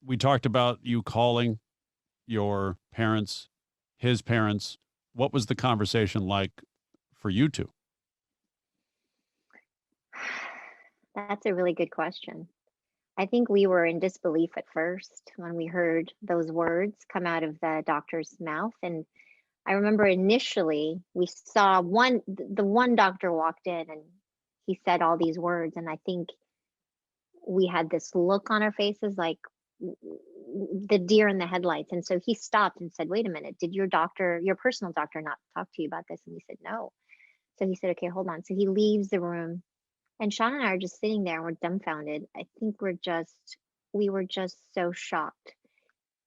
we talked about you calling your parents, his parents. What was the conversation like for you two? That's a really good question. I think we were in disbelief at first when we heard those words come out of the doctor's mouth. And I remember initially we saw the one doctor walked in and he said all these words. And I think we had this look on our faces like the deer in the headlights. And so he stopped and said, "Wait a minute, did your doctor, your personal doctor, not talk to you about this?" And we said, "No." So he said, "Okay, hold on." So he leaves the room. And Sean and I are just sitting there and we're dumbfounded. I think we were just so shocked.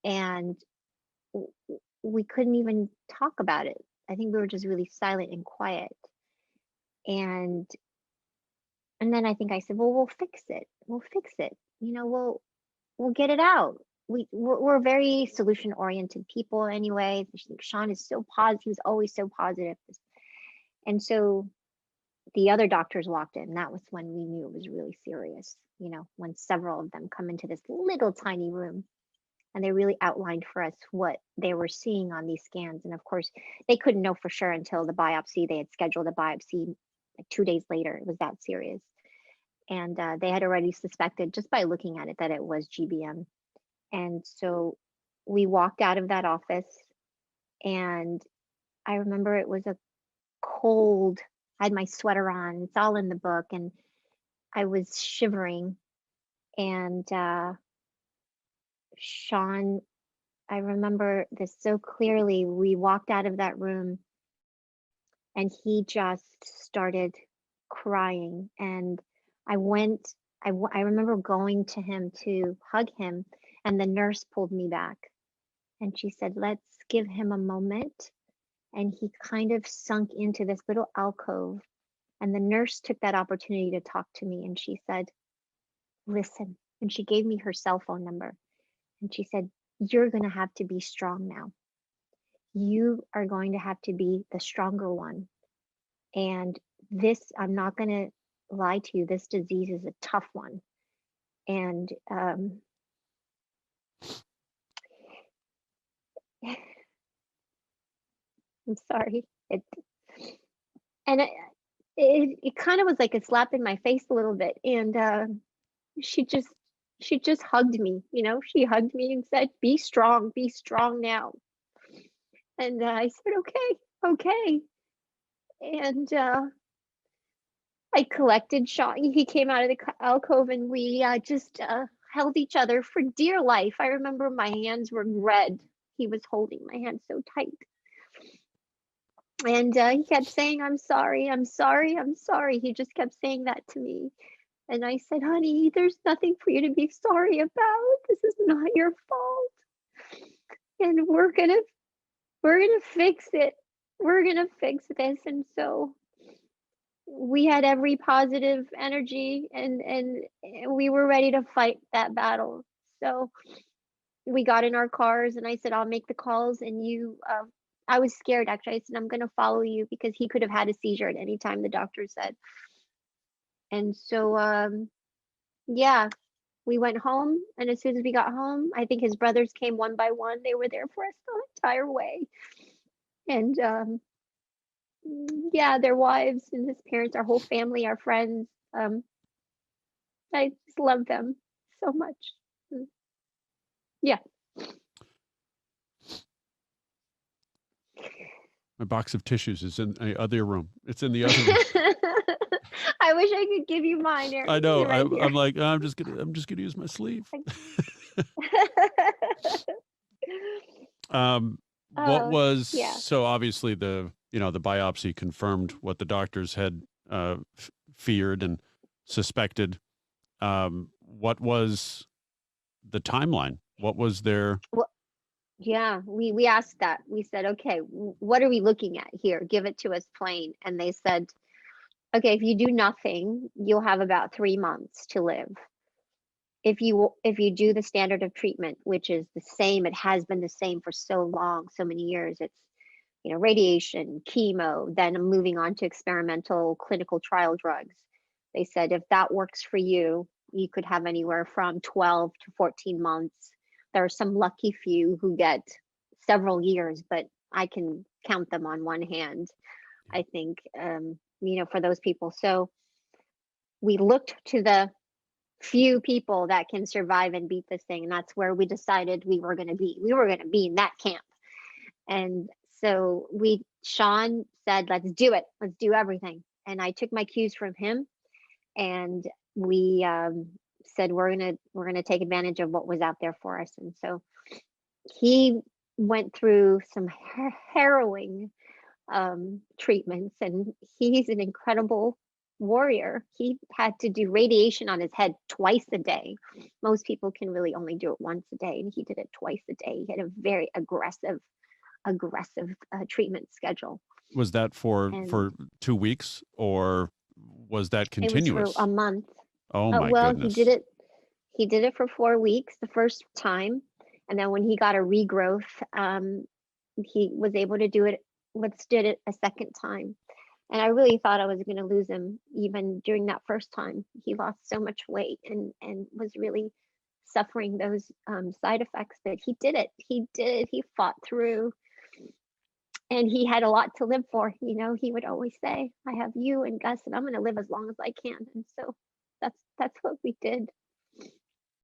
And we couldn't even talk about it. I think we were just really silent and quiet. And and then I think I said, "Well, we'll fix it. We'll fix it. We'll get it out." We're very solution oriented people anyway. Sean is so positive. He was always so positive. And so the other doctors walked in. That was when we knew it was really serious, when several of them come into this little tiny room and they really outlined for us what they were seeing on these scans. And of course, they couldn't know for sure until the biopsy. They had scheduled a biopsy like 2 days later. It was that serious. And they had already suspected just by looking at it that it was GBM. And so we walked out of that office, and I remember it was a cold, I had my sweater on, it's all in the book, and I was shivering. And Sean, I remember this so clearly. We walked out of that room and he just started crying. And I remember going to him to hug him, and the nurse pulled me back and she said, "Let's give him a moment." And he kind of sunk into this little alcove. And the nurse took that opportunity to talk to me and she said, "Listen." And she gave me her cell phone number. And she said, "You're going to have to be strong now. You are going to have to be the stronger one. And this, I'm not going to lie to you, this disease is a tough one." And I'm sorry. And it kind of was like a slap in my face a little bit. And she just she just hugged me. She hugged me and said, be strong now." And I said, "Okay, okay." And I collected Sean. He came out of the alcove and we just held each other for dear life. I remember my hands were red. He was holding my hand so tight. And he kept saying, "I'm sorry, I'm sorry, I'm sorry." He just kept saying that to me. And I said, "Honey, there's nothing for you to be sorry about. This is not your fault. And we're gonna fix it. We're gonna fix this." And so we had every positive energy, and we were ready to fight that battle. So we got in our cars and I said, "I'll make the calls and you I was scared actually. I said, "I'm going to follow you," because he could have had a seizure at any time, the doctor said. And so yeah, we went home, and as soon as we got home, I think his brothers came one by one. They were there for us the entire way. And yeah, their wives and his parents, our whole family, our friends. I just love them so much. Mm, yeah. My box of tissues is in the other room. It's in the other room. I wish I could give you mine, I Aaron. know. They're right here. I'm like, I'm just gonna use my sleeve. What was Yeah. so obviously the biopsy confirmed what the doctors had feared and suspected. What was the timeline? What was their Well, yeah, we asked that. We said, "Okay, what are we looking at here? Give it to us plain." And they said, "Okay, if you do nothing, you'll have about 3 months to live. If you do the standard of treatment, which is the same, it has been the same for so long, so many years. It's radiation, chemo, then moving on to experimental clinical trial drugs." They said if that works for you, you could have anywhere from 12 to 14 months There are some lucky few who get several years, but I can count them on one hand, I think, for those people. So we looked to the few people that can survive and beat this thing. And that's where we decided we were going to be. We were going to be in that camp. And so Sean said, let's do it. Let's do everything. And I took my cues from him, and we said, we're going to take advantage of what was out there for us. And so he went through some harrowing treatments, and he's an incredible warrior. He had to do radiation on his head twice a day. Most people can really only do it once a day, and he did it twice a day. He had a very aggressive treatment schedule. Was that for And 2 weeks, or was that it was for continuous? a month. Oh my Well, he did goodness. it for 4 weeks the first time, and then when he got a regrowth, he was able to do it. Did it a second time, and I really thought I was going to lose him even during that first time. He lost so much weight and was really suffering those side effects, but he did it. He fought through, and he had a lot to live for. He would always say, I have you and Gus, and I'm going to live as long as I can. And so that's what we did.